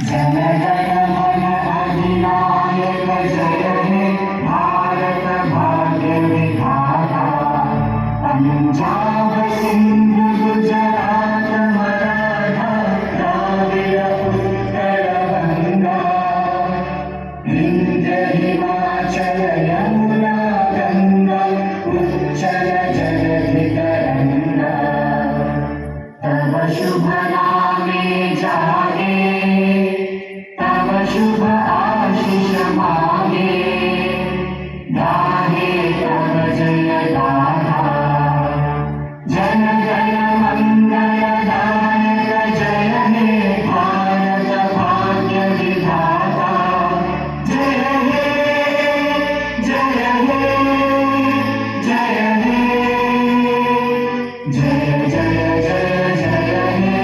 जनगण मन अधिनायक जय हे भारत भाग्य विधाता। पंजाब सिंध गुजरात मराठा द्राविड़ उत्कल गंगा। विंध्य हिमाचल यमुना गंगा उच्चल जलधि तरंगा। तव शुभ नामे जागे, तव शुभ आशीष मागे। गाहे तव जय गाथा, जन गण मंगल दायक जय हे भारत भाग्य विधाता। जय हे जय हे जय हे जय जय जय जय हे।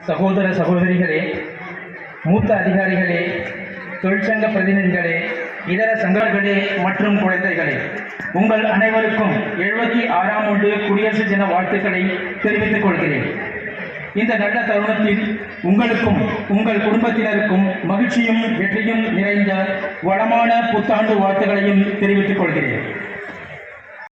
சகோதர சகோதரிகளே, மூத்த அதிகாரிகளே, தொழிற்சங்க பிரதிநிதிகளே, இதர சங்கங்களே மற்றும் குழந்தைகளே, உங்கள் அனைவருக்கும் 76ஆம் ஆண்டு குடியரசு தின வாழ்த்துக்களை தெரிவித்துக் கொள்கிறேன். இந்த நல்ல தருணத்தில் உங்களுக்கும் உங்கள் குடும்பத்தினருக்கும் மகிழ்ச்சியும் வெற்றியும் நிறைந்த வளமான புத்தாண்டு வாழ்த்துக்களையும் தெரிவித்துக் கொள்கிறேன்.